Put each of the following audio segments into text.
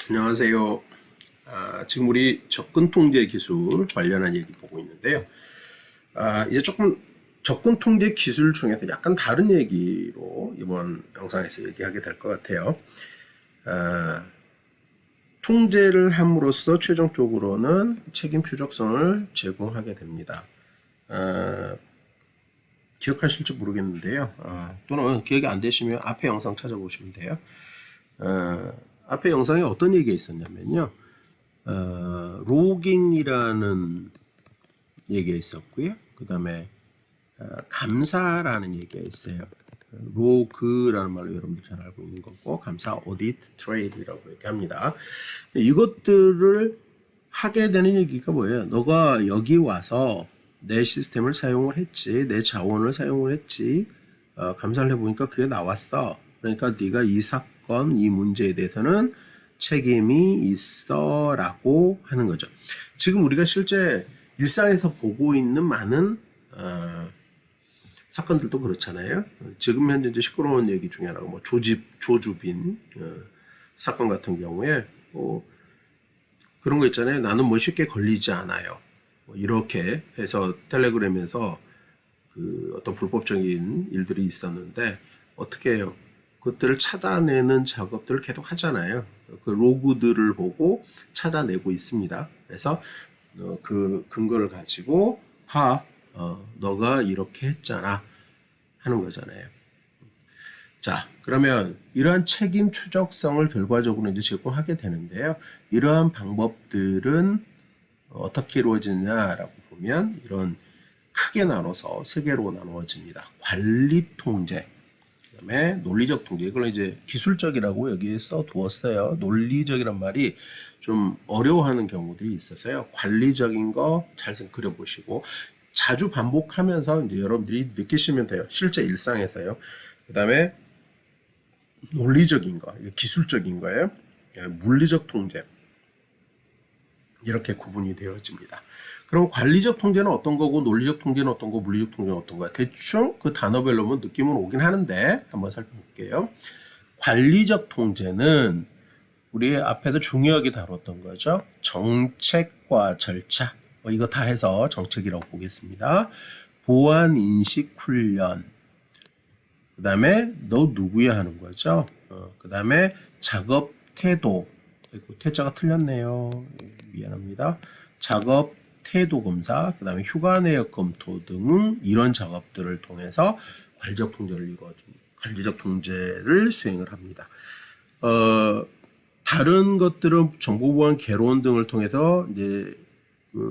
안녕하세요. 지금 우리 접근 통제 기술 관련한 얘기 보고 있는데요. 이제 조금 접근 통제 기술 중에서 약간 다른 얘기로 이번 영상에서 얘기하게 될 것 같아요. 통제를 함으로써 최종적으로는 책임 추적성을 제공하게 됩니다. 기억하실지 모르겠는데요. 또는 기억이 안 되시면 앞에 영상 찾아보시면 돼요. 앞에 영상에 어떤 얘기가 있었냐면요. 로깅이라는 얘기가 있었고요. 그 다음에 감사라는 얘기가 있어요. 로그라는 말로 여러분들 잘 알고 있는 거고, 감사, 오디트, 트레이드라고 얘기합니다. 이것들을 하게 되는 얘기가 뭐예요? 너가 여기 와서 내 시스템을 사용을 했지, 내 자원을 사용을 했지, 감사를 해보니까 그게 나왔어. 그러니까 네가 이 사건, 이 문제에 대해서는 책임이 있어 라고 하는 거죠. 지금 우리가 실제 일상에서 보고 있는 많은 사건들도 그렇잖아요. 지금 현재 이제 시끄러운 얘기 중에 하나가 뭐 조주빈 사건 같은 경우에 그런 거 있잖아요. 나는 뭐 쉽게 걸리지 않아요. 뭐 이렇게 해서 텔레그램에서 그 어떤 불법적인 일들이 있었는데 어떻게 해요? 그것들을 찾아내는 작업들을 계속 하잖아요. 그 로그들을 보고 찾아내고 있습니다. 그래서 그 근거를 가지고 너가 이렇게 했잖아 하는 거잖아요. 자, 그러면 이러한 책임 추적성을 결과적으로 이제 제공하게 되는데요. 이러한 방법들은 어떻게 이루어지냐라고 보면 이런 크게 나눠서 세 개로 나누어집니다. 관리 통제, 그다음에 논리적 통제. 이걸 이제 기술적이라고 여기에 써두었어요. 논리적이란 말이 좀 어려워하는 경우들이 있어서요. 관리적인 거 잘 그려보시고 자주 반복하면서 이제 여러분들이 느끼시면 돼요. 실제 일상에서요. 그다음에 논리적인 거, 기술적인 거예요. 물리적 통제. 이렇게 구분이 되어집니다. 그럼 관리적 통제는 어떤 거고 논리적 통제는 어떤 거, 물리적 통제는 어떤 거야? 대충 그 단어별로는 느낌은 오긴 하는데 한번 살펴볼게요. 관리적 통제는 우리 앞에서 중요하게 다뤘던 거죠. 정책과 절차, 이거 다 해서 정책이라고 보겠습니다. 보안 인식 훈련, 그 다음에 너 누구야 하는 거죠. 그 다음에 작업 태도, 태자가 틀렸네요. 미안합니다. 작업 태도 검사, 그 다음에 휴가 내역 검토 등 이런 작업들을 통해서 관리적 통제를 수행을 합니다. 다른 것들은 정보보안 개론 등을 통해서 이제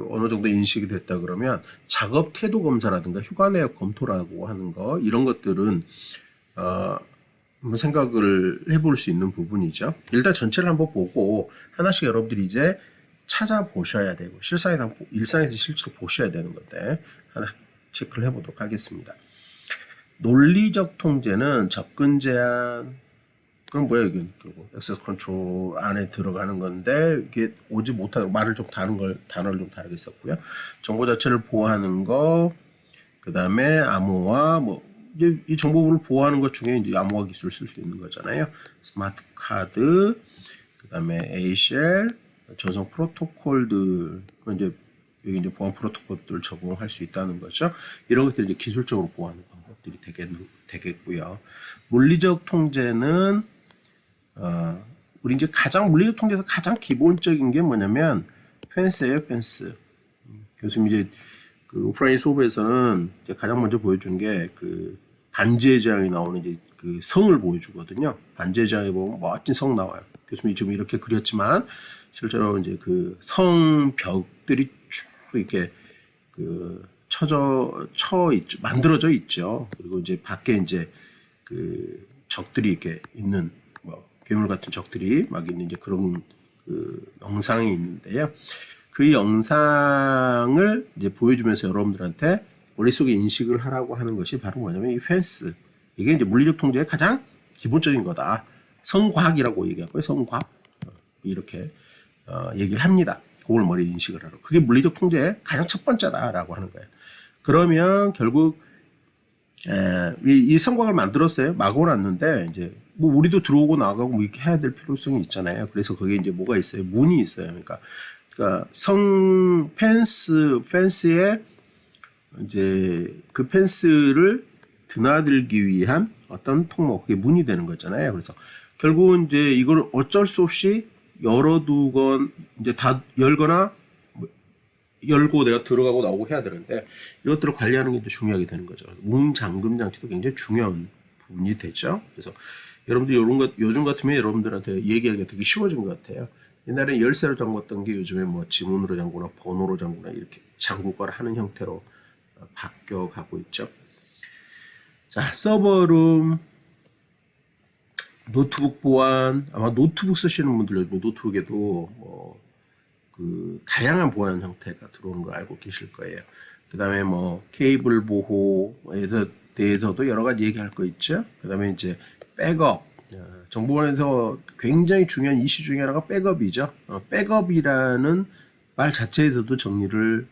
어느 정도 인식이 됐다 그러면 작업 태도 검사라든가 휴가 내역 검토라고 하는 거 이런 것들은 한번 생각을 해볼 수 있는 부분이죠. 일단 전체를 한번 보고 하나씩 여러분들이 이제 찾아보셔야 되고 일상에서 실제로 보셔야 되는 건데 하나 체크를 해보도록 하겠습니다. 논리적 통제는 접근 제한, 그럼 뭐야 이게 액세스 컨트롤 안에 들어가는 건데 이게 오지 못하고 단어를 좀 다르게 썼고요. 정보 자체를 보호하는 거, 그 다음에 암호화, 이제 이 정보를 보호하는 것 중에 이제 암호화 기술을 쓸 수 있는 거잖아요. 스마트 카드, 그 다음에 ACL, 전송 프로토콜들, 이제 여기 이제 보안 프로토콜들 적용할 수 있다는 거죠. 이런 것들이 이제 기술적으로 보호하는 방법들이 되겠고요. 물리적 통제는 우리 이제 물리적 통제에서 가장 기본적인 게 뭐냐면 펜스예요, 펜스. 교수님 이제 그 오프라인 수업에서는 이제 가장 먼저 보여준 게 그 반지의 제왕이 나오는 이제 그 성을 보여주거든요. 반지의 제왕에 보면 멋진 성 나와요. 교수님이 지금 이렇게 그렸지만 실제로 이제 그 성벽들이 쭉 이렇게 그 만들어져 있죠. 그리고 이제 밖에 이제 그 적들이 이렇게 있는 괴물 같은 적들이 막 있는 이제 그런 그 영상이 있는데요. 그 영상을 이제 보여주면서 여러분들한테 머릿속에 인식을 하라고 하는 것이 바로 뭐냐면 이 펜스. 이게 이제 물리적 통제의 가장 기본적인 거다. 성과학이라고 얘기하고요. 성과학. 이렇게 얘기를 합니다. 그걸 머리에 인식을 하라고. 그게 물리적 통제의 가장 첫 번째다라고 하는 거예요. 그러면 결국 이 성과학을 만들었어요. 막아놨는데 이제 뭐 우리도 들어오고 나가고 뭐 이렇게 해야 될 필요성이 있잖아요. 그래서 거기에 이제 뭐가 있어요? 문이 있어요. 그러니까 펜스에 이제 그 펜스를 드나들기 위한 어떤 통로, 그게 문이 되는 거잖아요. 그래서 결국은 이제 이걸 어쩔 수 없이 열어두건 이제 다 열거나 열고 내가 들어가고 나오고 해야 되는데 이것들을 관리하는 게 중요하게 되는 거죠. 문 잠금 장치도 굉장히 중요한 부분이 되죠. 그래서 여러분들 이런 것 요즘 같으면 여러분들한테 얘기하기가 되게 쉬워진 것 같아요. 옛날에 열쇠로 잠궜던 게 요즘에 뭐 지문으로 잠그나 번호로 잠그나 이렇게 잠그거나 하는 형태로 바뀌어가고 있죠. 자, 서버룸, 노트북 보안, 아마 노트북 쓰시는 분들 요즘 노트북에도 뭐 그 다양한 보안 형태가 들어오는 걸 알고 계실 거예요. 그 다음에 뭐 케이블 보호에 대해서도 여러 가지 얘기할 거 있죠. 그 다음에 이제 백업, 정보원에서 굉장히 중요한 이슈 중에 하나가 백업이죠. 백업이라는 말 자체에서도 정리를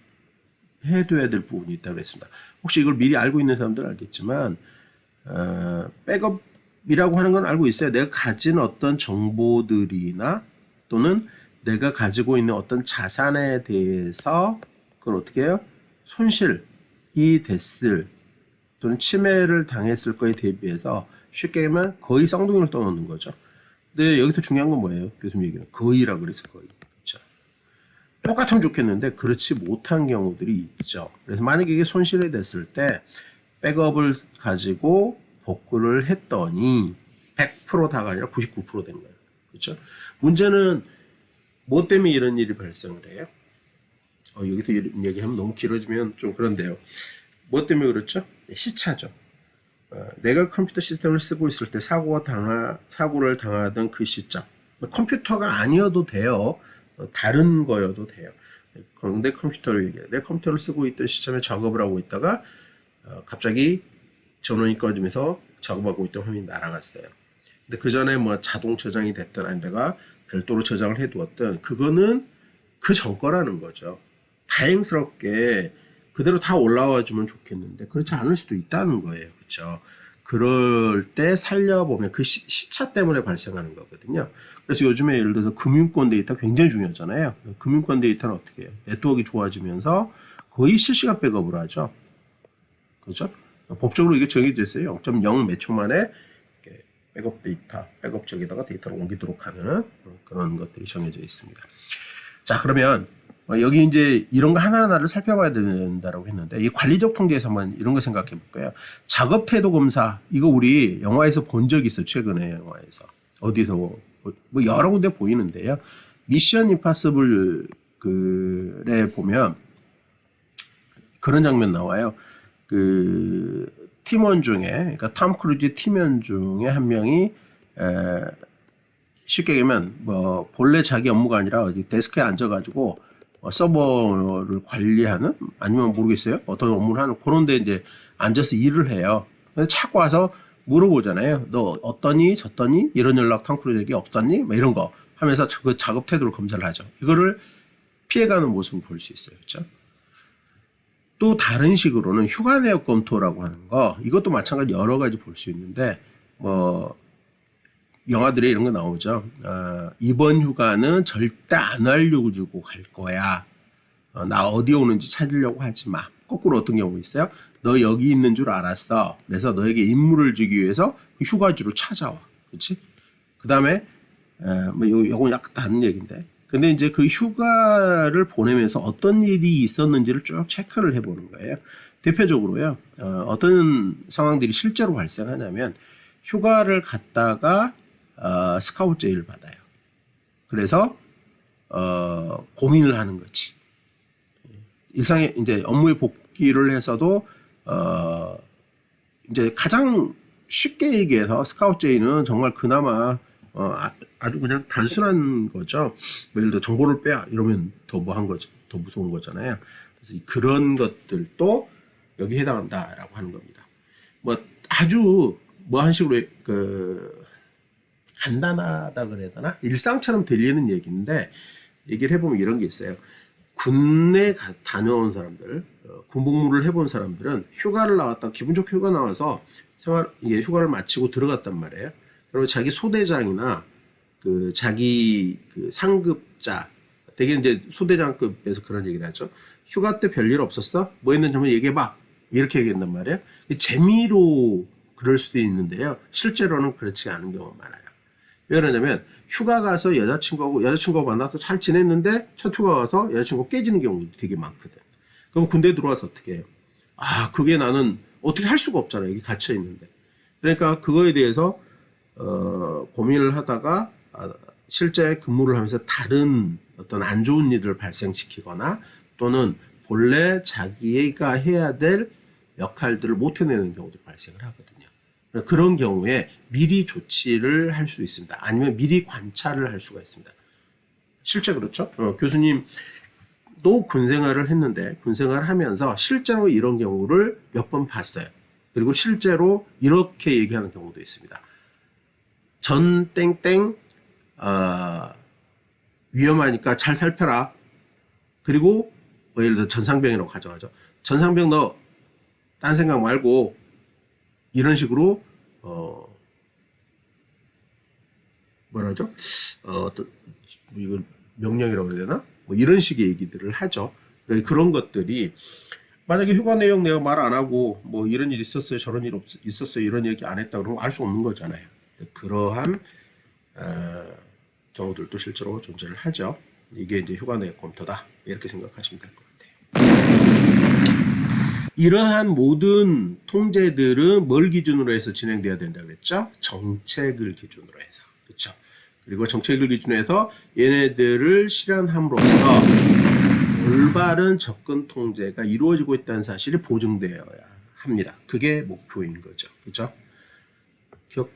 해둬야 될 부분이 있다고 했습니다. 혹시 이걸 미리 알고 있는 사람들은 알겠지만 백업이라고 하는 건 알고 있어요. 내가 가진 어떤 정보들이나 또는 내가 가지고 있는 어떤 자산에 대해서 그걸 어떻게 해요? 손실이 됐을 또는 침해를 당했을 거에 대비해서 쉽게 얘기하면 거의 쌍둥이를 떠놓는 거죠. 근데 여기서 중요한 건 뭐예요? 교수님 얘기는 거의라고 그래서 거의. 그렇죠? 똑같으면 좋겠는데 그렇지 못한 경우들이 있죠. 그래서 만약에 이게 손실이 됐을 때 백업을 가지고 복구를 했더니 100% 다가 아니라 99% 된 거예요. 그렇죠? 문제는 뭐 때문에 이런 일이 발생을 해요? 여기서 이런 얘기하면 너무 길어지면 좀 그런데요. 뭐 때문에 그렇죠? 시차죠. 내가 컴퓨터 시스템을 쓰고 있을 때 사고를 당하던 그 시점. 컴퓨터가 아니어도 돼요. 다른 거여도 돼요. 그런데 컴퓨터를 얘기해요. 내 컴퓨터를 쓰고 있던 시점에 작업을 하고 있다가 갑자기 전원이 꺼지면서 작업하고 있던 화면이 날아갔어요. 근데 그 전에 뭐 자동 저장이 됐던 아니면 내가 별도로 저장을 해두었던 그거는 그 전 거라는 거죠. 다행스럽게 그대로 다 올라와 주면 좋겠는데 그렇지 않을 수도 있다는 거예요. 그렇죠? 그럴 때 살려보면 그 시차 때문에 발생하는 거거든요. 그래서 요즘에 예를 들어서 금융권 데이터 굉장히 중요하잖아요. 금융권 데이터는 어떻게 해요? 네트워크가 좋아지면서 거의 실시간 백업을 하죠. 그렇죠? 법적으로 이게 정해졌어요. 0.0 몇 초 만에 백업 쪽에다가 데이터를 옮기도록 하는 그런 것들이 정해져 있습니다. 자, 그러면 여기 이제 이런 거 하나하나를 살펴봐야 된다고 했는데 이 관리적 통계에서 한번 이런 거 생각해 볼까요? 작업 태도 검사 이거 우리 영화에서 본 적 있어. 최근에 영화에서 어디서 뭐 여러 군데 보이는데요. 미션 임파서블에 보면 그런 장면 나와요. 그 팀원 중에 그러니까 톰 크루즈 팀원 중에 한 명이 쉽게 얘기하면 뭐 본래 자기 업무가 아니라 어디 데스크에 앉아가지고 서버를 관리하는 아니면 모르겠어요 어떤 업무를 하는 그런데 이제 앉아서 일을 해요. 근데 자꾸 와서 물어보잖아요. 너 어떠니 저떠니 이런 연락 톰 크루즈에게 없었니? 뭐 이런 거 하면서 그 작업 태도를 검사를 하죠. 이거를 피해가는 모습을 볼 수 있어요. 그렇죠? 또 다른 식으로는 휴가 내역 검토라고 하는 거 이것도 마찬가지 여러 가지 볼 수 있는데 뭐 영화들에 이런 거 나오죠. 이번 휴가는 절대 안 알려주고 갈 거야. 나 어디 오는지 찾으려고 하지 마. 거꾸로 어떤 경우 있어요? 너 여기 있는 줄 알았어. 그래서 너에게 임무를 주기 위해서 휴가지로 찾아와. 그렇지? 그 다음에 뭐 요건 약간 다른 얘기인데 근데 이제 그 휴가를 보내면서 어떤 일이 있었는지를 쭉 체크를 해보는 거예요. 대표적으로요. 어떤 상황들이 실제로 발생하냐면 휴가를 갔다가 스카우트 제의를 받아요. 그래서 고민을 하는 거지. 일상에 이제 업무에 복귀를 해서도 이제 가장 쉽게 얘기해서 스카우트 제의는 정말 그나마 아주 그냥 단순한 거죠. 뭐 예를 들어 정보를 빼야 이러면 더 뭐한 거죠. 더 무서운 거잖아요. 그래서 그런 것들도 여기 해당한다라고 하는 겁니다. 뭐 아주 뭐 한 식으로 간단하다 그래야 되나? 일상처럼 들리는 얘기인데 얘기를 해보면 이런 게 있어요. 군에 다녀온 사람들, 군복무를 해본 사람들은 휴가를 나왔다 기분 좋게 휴가 나와서 이게 휴가를 마치고 들어갔단 말이에요. 그리고 자기 소대장이나 그 자기 그 상급자, 되게 이제 소대장급에서 그런 얘기를 하죠. 휴가 때 별일 없었어? 뭐 했는지 한번 얘기해봐. 이렇게 얘기한단 말이에요. 재미로 그럴 수도 있는데요. 실제로는 그렇지 않은 경우가 많아요. 왜 그러냐면 휴가 가서 여자친구하고 만나서 잘 지냈는데 첫 휴가 가서 여자친구가 깨지는 경우도 되게 많거든. 그럼 군대 들어와서 어떻게 해요? 아, 그게 나는 어떻게 할 수가 없잖아요. 여기 갇혀 있는데. 그러니까 그거에 대해서 고민을 하다가 실제 근무를 하면서 다른 어떤 안 좋은 일을 발생시키거나 또는 본래 자기가 해야 될 역할들을 못 해내는 경우도 발생을 하거든요. 그런 경우에 미리 조치를 할 수 있습니다. 아니면 미리 관찰을 할 수가 있습니다. 실제 그렇죠? 교수님도 군생활을 했는데 군생활을 하면서 실제로 이런 경우를 몇 번 봤어요. 그리고 실제로 이렇게 얘기하는 경우도 있습니다. 전 땡땡 위험하니까 잘 살펴라. 그리고 뭐 예를 들어 전상병이라고 가져가죠. 전상병 너 딴 생각 말고 이런 식으로 뭐라죠? 이걸 명령이라고 해야 되나? 뭐 이런 식의 얘기들을 하죠. 그런 것들이 만약에 휴가 내용 내가 말 안 하고 뭐 이런 일 있었어요, 저런 일 있었어요, 이런 얘기 안 했다 그러면 알 수 없는 거잖아요. 그러한 경우들도 실제로 존재를 하죠. 이게 이제 휴가 내역 검토다 이렇게 생각하시면 될 것 같아요. 이러한 모든 통제들은 뭘 기준으로 해서 진행돼야 된다 그랬죠? 정책을 기준으로 해서. 그렇죠? 그리고 정책을 기준으로 해서 얘네들을 실현함으로써 올바른 접근 통제가 이루어지고 있다는 사실이 보증되어야 합니다. 그게 목표인 거죠. 그렇죠? 기억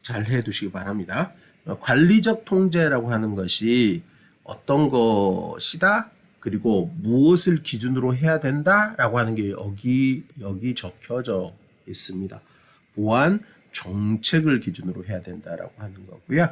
잘 해두시기 바랍니다. 관리적 통제라고 하는 것이 어떤 것이다? 그리고 무엇을 기준으로 해야 된다라고 하는 게 여기 적혀져 있습니다. 보안 정책을 기준으로 해야 된다라고 하는 거고요.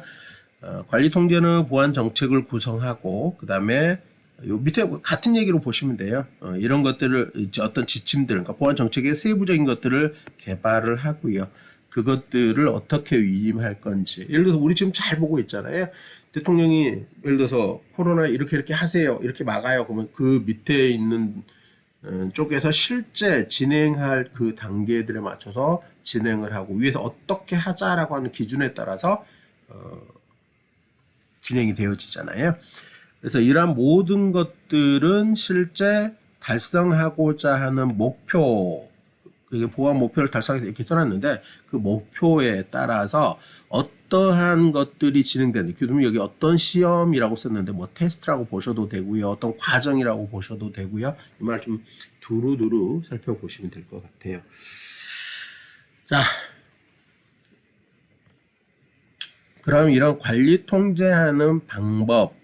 관리 통제는 보안 정책을 구성하고 그 다음에 요 밑에 같은 얘기로 보시면 돼요. 이런 것들을 어떤 지침들, 그러니까 보안 정책의 세부적인 것들을 개발을 하고요. 그것들을 어떻게 위임할 건지. 예를 들어서 우리 지금 잘 보고 있잖아요. 대통령이 예를 들어서 코로나 이렇게 하세요. 이렇게 막아요. 그러면 그 밑에 있는 쪽에서 실제 진행할 그 단계들에 맞춰서 진행을 하고 위에서 어떻게 하자라고 하는 기준에 따라서 진행이 되어지잖아요. 그래서 이러한 모든 것들은 실제 달성하고자 하는 목표, 보안 목표를 달성해서 이렇게 써놨는데 그 목표에 따라서 어떠한 것들이 진행되는, 교수님 여기 어떤 시험이라고 썼는데 뭐 테스트라고 보셔도 되고요. 어떤 과정이라고 보셔도 되고요. 이 말 좀 두루두루 살펴보시면 될 것 같아요. 자, 그럼 이런 관리 통제하는 방법,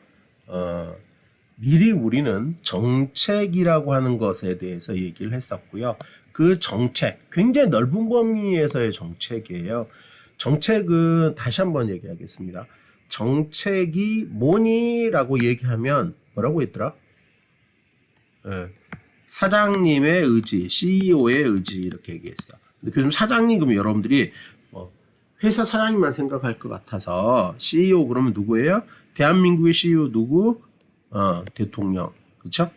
미리 우리는 정책이라고 하는 것에 대해서 얘기를 했었고요. 그 정책, 굉장히 넓은 범위에서의 정책이에요. 정책은 다시 한번 얘기하겠습니다. 정책이 뭐니라고 얘기하면 뭐라고 했더라? 사장님의 의지, CEO의 의지 이렇게 얘기했어. 근데 교수님 사장님 그러면 여러분들이 회사 사장님만 생각할 것 같아서 CEO 그러면 누구예요? 대한민국의 CEO 누구? 대통령. 그쵸?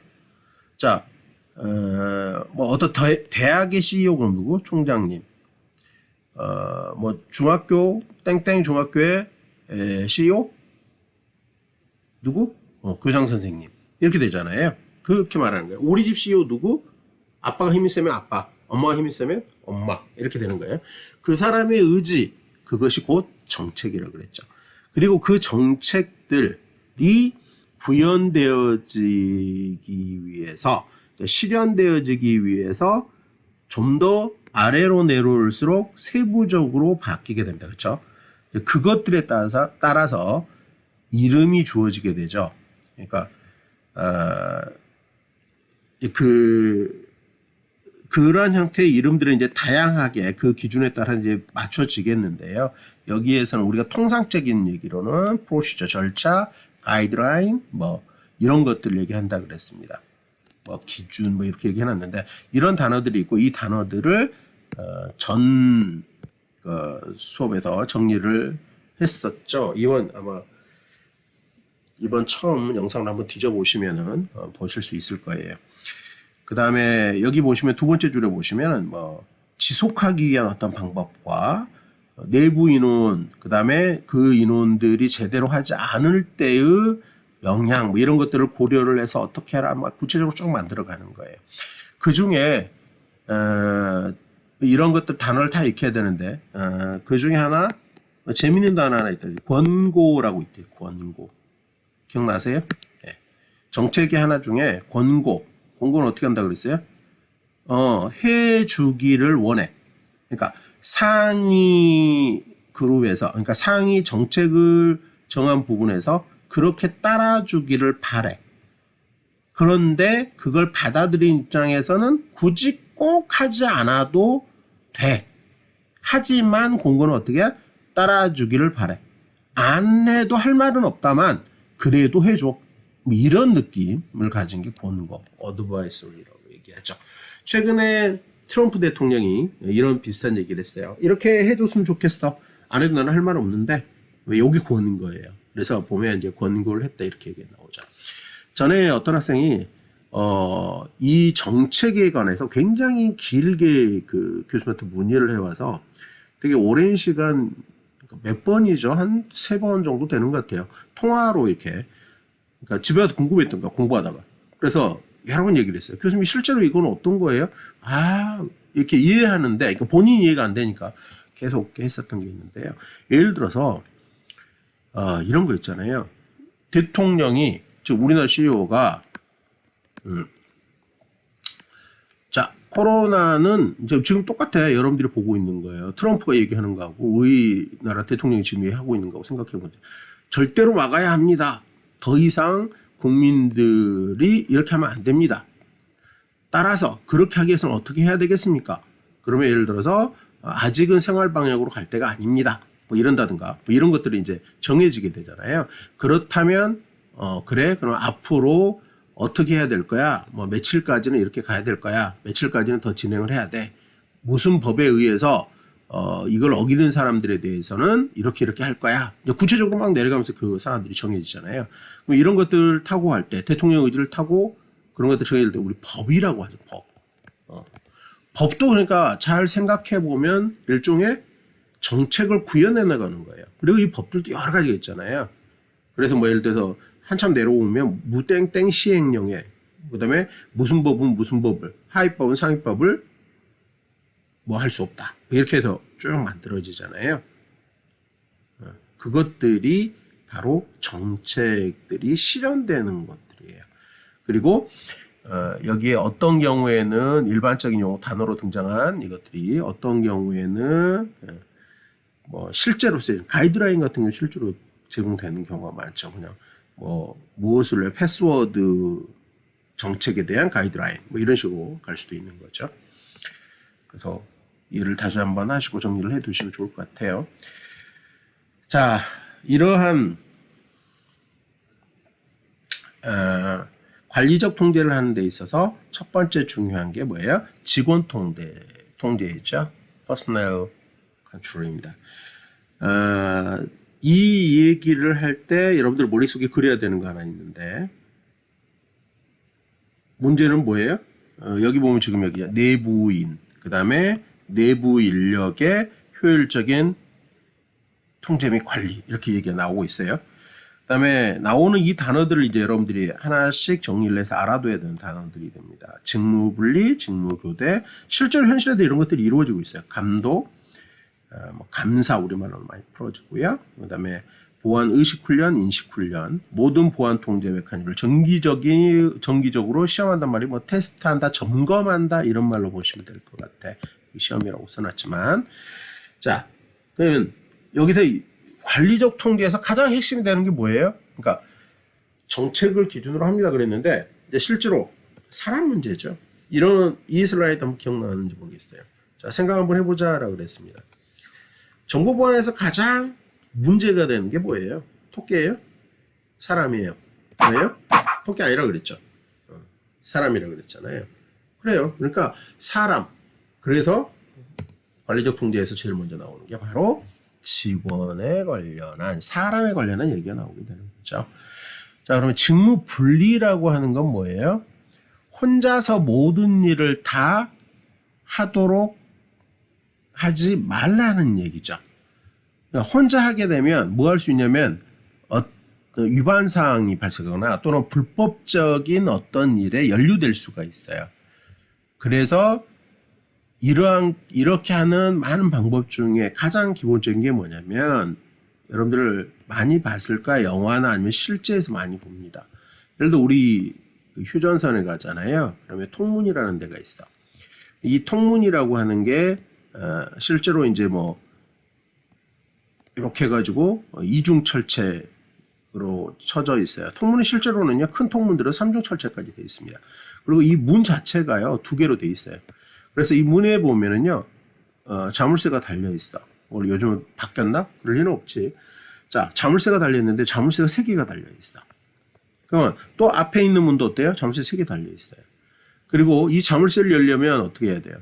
자, 뭐 어떤 대학의 CEO 그럼 누구? 총장님. 뭐 중학교 땡땡 중학교의 CEO 누구? 교장 선생님. 이렇게 되잖아요. 그렇게 말하는 거예요. 우리 집 CEO 누구? 아빠가 힘이 세면 아빠, 엄마가 힘이 세면 엄마. 이렇게 되는 거예요. 그 사람의 의지, 그것이 곧 정책이라고 그랬죠. 그리고 그 정책들이 구현되어지기 위해서, 실현되어지기 위해서 좀 더 아래로 내려올수록 세부적으로 바뀌게 됩니다. 그렇죠? 그것들에 따라서 이름이 주어지게 되죠. 그러니까 그러한 형태의 이름들은 이제 다양하게 그 기준에 따라 이제 맞춰지겠는데요. 여기에서는 우리가 통상적인 얘기로는 프로시저, 절차, 가이드라인, 뭐 이런 것들을 얘기한다 그랬습니다. 뭐 기준, 뭐 이렇게 얘기해놨는데 이런 단어들이 있고 이 단어들을 수업에서 정리를 했었죠. 이번 처음 영상을 한번 뒤져보시면은 보실 수 있을 거예요. 그 다음에 여기 보시면 두 번째 줄에 보시면은 지속하기 위한 어떤 방법과 내부 인원, 그 다음에 그 인원들이 제대로 하지 않을 때의 영향, 이런 것들을 고려를 해서 어떻게 하라, 구체적으로 쭉 만들어가는 거예요. 그 중에 이런 것들 단어를 다 익혀야 되는데 그 중에 하나 재밌는 단어 하나 있더라고요. 권고라고 있대요. 권고. 기억나세요? 네. 정책의 하나 중에 권고는 어떻게 한다 그랬어요? 해주기를 원해. 그러니까 상위 그룹에서, 그러니까 상위 정책을 정한 부분에서 그렇게 따라주기를 바래. 그런데 그걸 받아들인 입장에서는 굳이 꼭 하지 않아도 돼. 하지만 권고는 어떻게 해? 따라주기를 바래. 안 해도 할 말은 없다만 그래도 해줘. 이런 느낌을 가진 게 권고, 어드바이서리라고 얘기하죠. 최근에 트럼프 대통령이 이런 비슷한 얘기를 했어요. 이렇게 해줬으면 좋겠어. 안 해도 나는 할 말 없는데 왜 여기 권고예요. 그래서 보면 이제 권고를 했다 이렇게 얘기 나오죠. 전에 어떤 학생이 이 정책에 관해서 굉장히 길게 그 교수님한테 문의를 해와서 되게 오랜 시간, 몇 번이죠? 한 3번 정도 되는 것 같아요. 통화로 이렇게. 그러니까 집에 와서 궁금했던 거야, 공부하다가. 그래서 여러 번 얘기를 했어요. 교수님, 실제로 이건 어떤 거예요? 이렇게 이해하는데, 그러니까 본인 이해가 안 되니까 계속 했었던 게 있는데요. 예를 들어서, 이런 거 있잖아요. 대통령이, 즉, 우리나라 CEO가, 자, 코로나는 이제 지금 똑같아. 여러분들이 보고 있는 거예요. 트럼프가 얘기하는 거하고, 우리나라 대통령이 지금 얘기하고 있는 거하고 생각해 보세요. 절대로 막아야 합니다. 더 이상 국민들이 이렇게 하면 안 됩니다. 따라서 그렇게 하기 위해서는 어떻게 해야 되겠습니까? 그러면 예를 들어서 아직은 생활 방역으로 갈 때가 아닙니다. 이런다든가 이런 것들이 이제 정해지게 되잖아요. 그렇다면 그래 그럼 앞으로 어떻게 해야 될 거야? 며칠까지는 이렇게 가야 될 거야. 며칠까지는 더 진행을 해야 돼. 무슨 법에 의해서 이걸 어기는 사람들에 대해서는 이렇게 할 거야. 구체적으로 막 내려가면서 그 사람들이 정해지잖아요. 그럼 이런 것들을 타고 할 때, 대통령 의지를 타고 그런 것들 정해질 때 우리 법이라고 하죠, 법. 법도 그러니까 잘 생각해 보면 일종의 정책을 구현해 나가는 거예요. 그리고 이 법들도 여러 가지가 있잖아요. 그래서 예를 들어서 한참 내려오면 무땡땡 시행령에, 그 다음에 무슨 법을, 하위법은 상위법을 할 수 없다. 이렇게 해서 쭉 만들어지잖아요. 그것들이 바로 정책들이 실현되는 것들이에요. 그리고 여기에 어떤 경우에는 일반적인 용어 단어로 등장한 이것들이 어떤 경우에는 실제로 쓰이는 가이드라인 같은 경우 실제로 제공되는 경우가 많죠. 그냥 무엇을 패스워드 정책에 대한 가이드라인 이런 식으로 갈 수도 있는 거죠. 그래서 이를 다시 한번 하시고 정리를 해 두시면 좋을 것 같아요. 자, 이러한 관리적 통제를 하는 데 있어서 첫 번째 중요한 게 뭐예요? 직원 통제이죠. Personnel Control입니다. 이 얘기를 할 때 여러분들 머릿속에 그려야 되는 거 하나 있는데 문제는 뭐예요? 여기 보면 지금 여기 내부인, 그 다음에 내부 인력의 효율적인 통제 및 관리 이렇게 얘기가 나오고 있어요. 그 다음에 나오는 이 단어들을 이제 여러분들이 하나씩 정리를 해서 알아둬야 되는 단어들이 됩니다. 직무분리, 직무교대, 실제로 현실에도 이런 것들이 이루어지고 있어요. 감독, 감사 우리말로 많이 풀어지고요. 그 다음에 보안 의식훈련, 인식훈련, 모든 보안 통제 메커니즘을 정기적으로 시험한단 말이 테스트한다, 점검한다 이런 말로 보시면 될 것 같아. 시험이라고 써놨지만, 자, 그러면 여기서 관리적 통제에서 가장 핵심이 되는 게 뭐예요? 그러니까 정책을 기준으로 합니다 그랬는데 이제 실제로 사람 문제죠. 이 슬라이드 한번 기억나는지 모르겠어요. 자, 생각 한번 해보자라고 그랬습니다. 정보보안에서 가장 문제가 되는 게 뭐예요? 토끼예요? 사람이에요? 왜요? 토끼 아니라 그랬죠. 사람이라 그랬잖아요. 그래요. 그러니까 사람. 그래서 관리적 통제에서 제일 먼저 나오는 게 바로 직원에 관련한 사람에 관련한 얘기가 나오게 되는 거죠. 자, 그러면 직무 분리라고 하는 건 뭐예요? 혼자서 모든 일을 다 하도록 하지 말라는 얘기죠. 그러니까 혼자 하게 되면 뭐 할 수 있냐면 위반 사항이 발생하거나 또는 불법적인 어떤 일에 연루될 수가 있어요. 그래서 이렇게 하는 많은 방법 중에 가장 기본적인 게 뭐냐면 여러분들 많이 봤을까? 영화나 아니면 실제에서 많이 봅니다. 예를 들어 우리 휴전선에 가잖아요. 그러면 통문이라는 데가 있어. 이 통문이라고 하는 게 실제로 이제 뭐 이렇게 해가지고 이중 철책으로 쳐져 있어요. 통문이 실제로는요 큰 통문들은 3중 철책까지 되어 있습니다. 그리고 이 문 자체가요 2개로 되어 있어요. 그래서 이 문에 보면은요 자물쇠가 달려 있어. 오늘 요즘은 바뀌었나? 그럴 리는 없지. 자, 자물쇠가 달려 있는데 자물쇠가 3개가 달려 있어. 그러면 또 앞에 있는 문도 어때요? 자물쇠 3개 달려 있어요. 그리고 이 자물쇠를 열려면 어떻게 해야 돼요?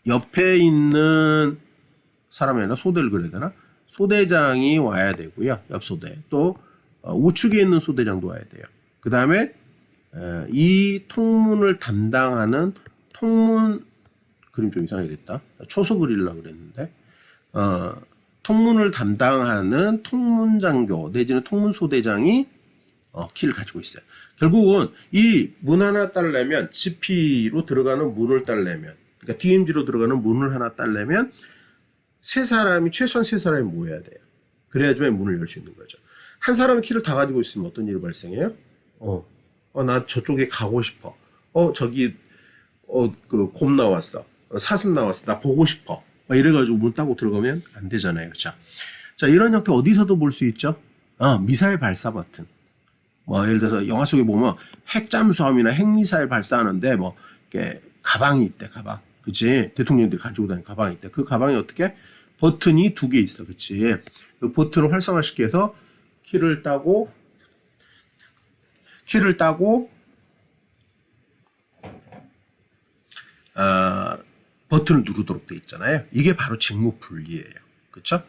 옆에 있는 사람이 아니라 소대를 그려야 되나? 소대장이 와야 되고요. 옆소대. 또 우측에 있는 소대장도 와야 돼요. 그 다음에 이 통문을 담당하는 통문 그림 좀 이상하게 됐다. 초소 그리려고 그랬는데 통문을 담당하는 통문장교 내지는 통문소대장이 키를 가지고 있어요. 결국은 이 문 하나 따려면 GP로 들어가는 문을 따려면 그러니까 DMZ로 들어가는 문을 하나 따려면 최소한 3사람이 모여야 돼요. 그래야지만 문을 열 수 있는 거죠. 한 사람이 키를 다 가지고 있으면 어떤 일이 발생해요? 나 저쪽에 가고 싶어. 저기 그 곰 나왔어. 사슴 나왔어. 나 보고 싶어. 이래가지고 문 따고 들어가면 안 되잖아요. 그렇죠? 자, 이런 형태 어디서도 볼 수 있죠? 미사일 발사 버튼. 예를 들어서 영화 속에 보면 핵 잠수함이나 핵미사일 발사하는데 이렇게 가방이 있대, 가방. 그치? 대통령들이 가지고 다니는 가방이 있대. 그 가방에 어떻게? 버튼이 2개 있어. 그치? 그 버튼을 활성화시켜서 키를 따고 버튼을 누르도록 돼 있잖아요. 이게 바로 직무 분리예요. 그렇죠?